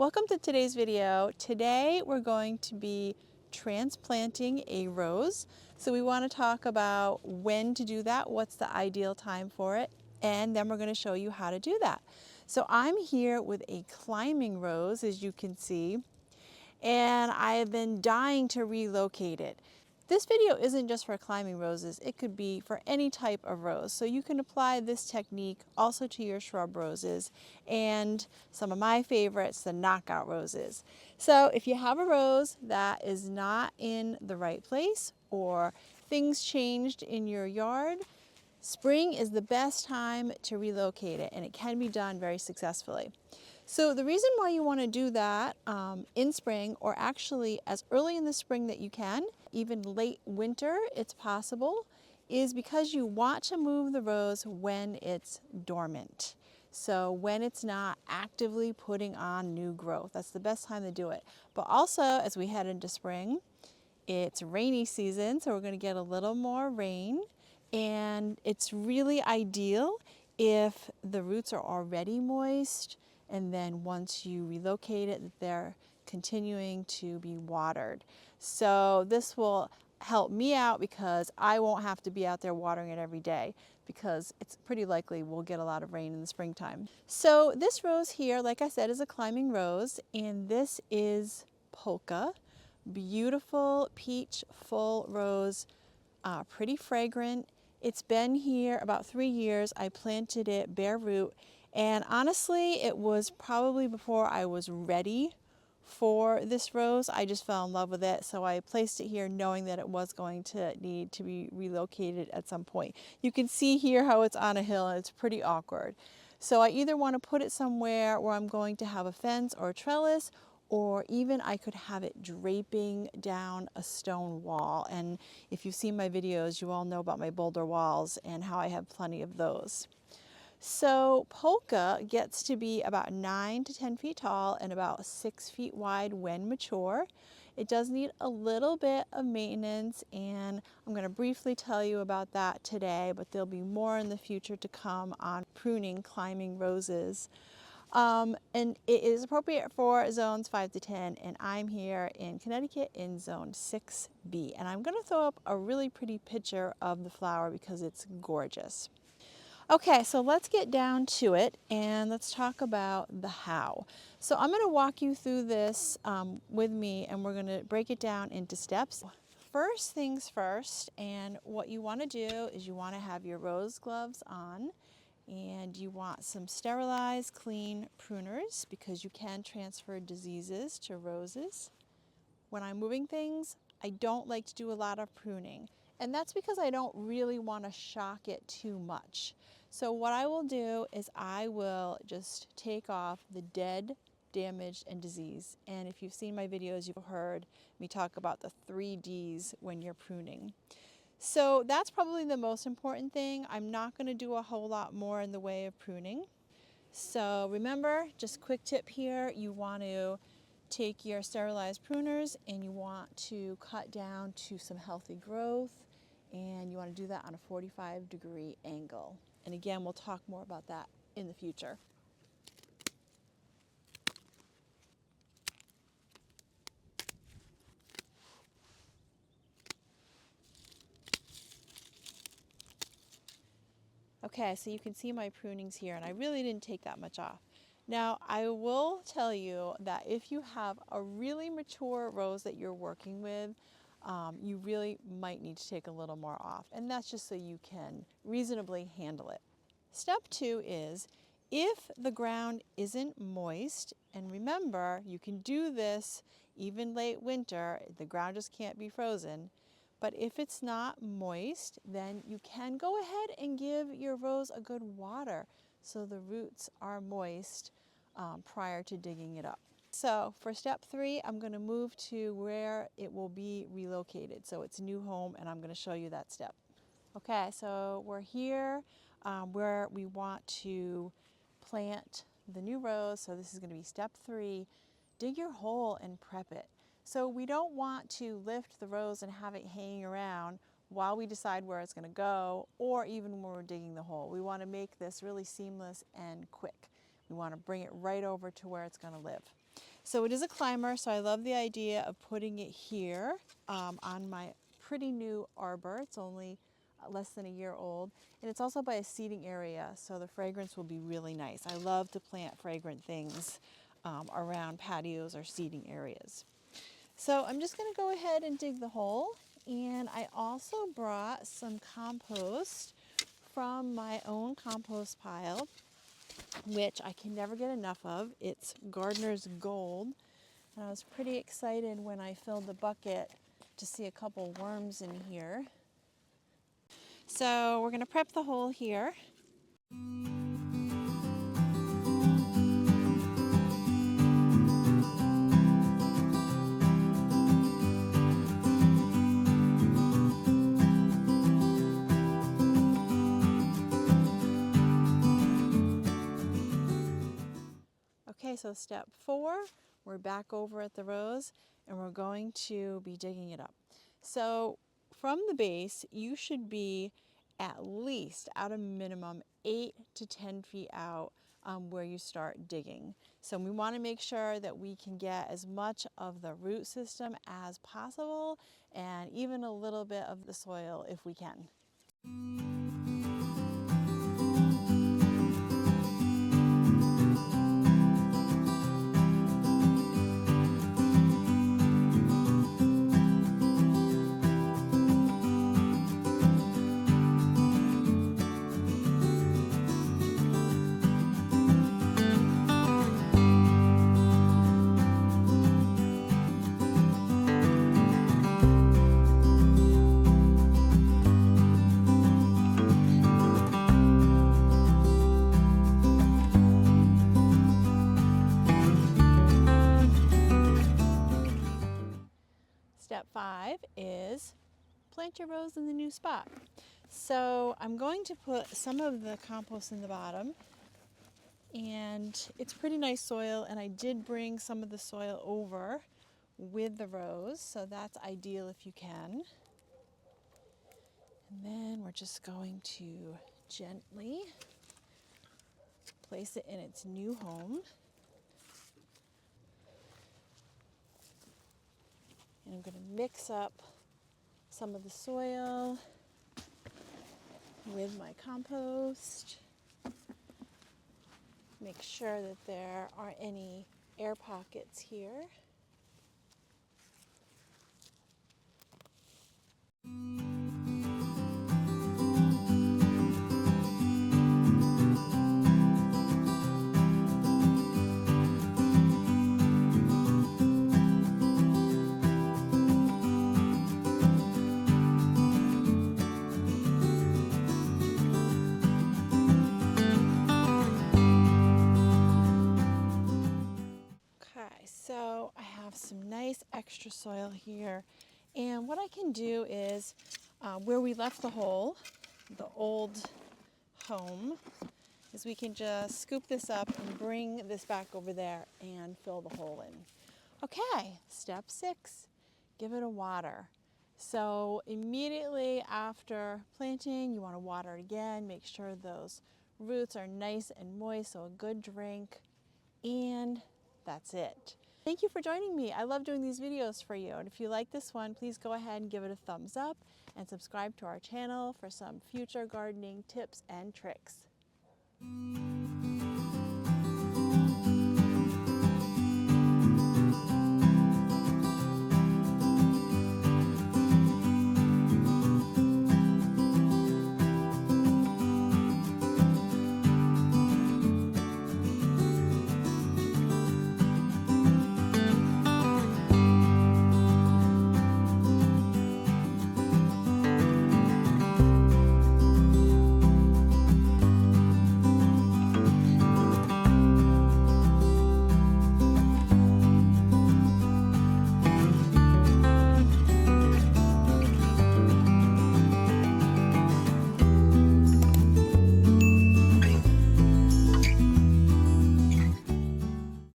Welcome to today's video. Today we're going to be transplanting a rose. So we want to talk about when to do that, what's the ideal time for it, and then we're going to show you how to do that. So I'm here with a climbing rose, as you can see, and I have been dying to relocate it. This video isn't just for climbing roses, it could be for any type of rose. So you can apply this technique also to your shrub roses and some of my favorites, the knockout roses. So if you have a rose that is not in the right place or things changed in your yard, spring is the best time to relocate it, and it can be done very successfully. So the reason why you want to do that in spring, or actually as early in the spring that you can, even late winter it's possible, is because you want to move the rose when it's dormant. So when it's not actively putting on new growth, that's the best time to do it. But also as we head into spring, it's rainy season, so we're going to get a little more rain, and it's really ideal if the roots are already moist, and then once you relocate it, they're continuing to be watered. So this will help me out because I won't have to be out there watering it every day, because it's pretty likely we'll get a lot of rain in the springtime. So this rose here, like I said, is a climbing rose, and this is Polka. Beautiful peach full rose, pretty fragrant. It's been here about 3 years. I planted it bare root, and honestly it was probably before I was ready for this rose. I just fell in love with it, so I placed it here knowing that it was going to need to be relocated at some point. You can see here how it's on a hill and it's pretty awkward. So I either want to put it somewhere where I'm going to have a fence or a trellis, or even I could have it draping down a stone wall. And if you've seen my videos, you all know about my boulder walls and how I have plenty of those. So Polka gets to be about 9 to 10 feet tall and about 6 feet wide when mature. It does need a little bit of maintenance, and I'm going to briefly tell you about that today, but there'll be more in the future to come on pruning climbing roses. And it is appropriate for zones 5 to 10, and I'm here in Connecticut in zone 6B. And I'm going to throw up a really pretty picture of the flower because it's gorgeous. Okay, so let's get down to it and let's talk about the how. So I'm going to walk you through this with me, and we're going to break it down into steps. First things first, and what you want to do is you want to have your rose gloves on, and you want some sterilized, clean pruners because you can transfer diseases to roses. When I'm moving things, I don't like to do a lot of pruning, and that's because I don't really want to shock it too much. So what I will do is I will just take off the dead, damaged, and disease. And if you've seen my videos, you've heard me talk about the 3 Ds when you're pruning. So that's probably the most important thing. I'm not going to do a whole lot more in the way of pruning. So remember, just quick tip here, you want to take your sterilized pruners and you want to cut down to some healthy growth, and you want to do that on a 45-degree angle. And again, we'll talk more about that in the future. Okay, so you can see my prunings here, and I really didn't take that much off. Now, I will tell you that if you have a really mature rose that you're working with, you really might need to take a little more off, and that's just so you can reasonably handle it. Step 2 is, if the ground isn't moist, and remember, you can do this even late winter, the ground just can't be frozen, but if it's not moist, then you can go ahead and give your rose a good water so the roots are moist prior to digging it up. So for step 3, I'm going to move to where it will be relocated. So it's new home, and I'm going to show you that step. Okay, so we're here where we want to plant the new rose. So this is going to be step 3. Dig your hole and prep it. So we don't want to lift the rose and have it hanging around while we decide where it's going to go, or even when we're digging the hole. We want to make this really seamless and quick. We want to bring it right over to where it's going to live. So it is a climber, so I love the idea of putting it here on my pretty new arbor. It's only less than a year old, and it's also by a seating area, so the fragrance will be really nice. I love to plant fragrant things around patios or seating areas. So I'm just going to go ahead and dig the hole, and I also brought some compost from my own compost pile, which I can never get enough of. It's Gardener's Gold, and I was pretty excited when I filled the bucket to see a couple worms in here. So we're going to prep the hole here. Okay, so step 4, we're back over at the rows and we're going to be digging it up. So from the base, you should be at least, at a minimum, 8 to 10 feet out where you start digging. So we want to make sure that we can get as much of the root system as possible and even a little bit of the soil if we can. Step 5 is plant your rows in the new spot. So I'm going to put some of the compost in the bottom, and it's pretty nice soil, and I did bring some of the soil over with the rows, so that's ideal if you can. And then we're just going to gently place it in its new home. And I'm going to mix up some of the soil with my compost. Make sure that there aren't any air pockets here. So I have some nice extra soil here, and what I can do is where we left the hole, the old home, is we can just scoop this up and bring this back over there and fill the hole in. Okay, step 6, give it a water. So immediately after planting, you want to water it again. Make sure those roots are nice and moist, so a good drink, and that's it. Thank you for joining me. I love doing these videos for you. And if you like this one, please go ahead and give it a thumbs up and subscribe to our channel for some future gardening tips and tricks.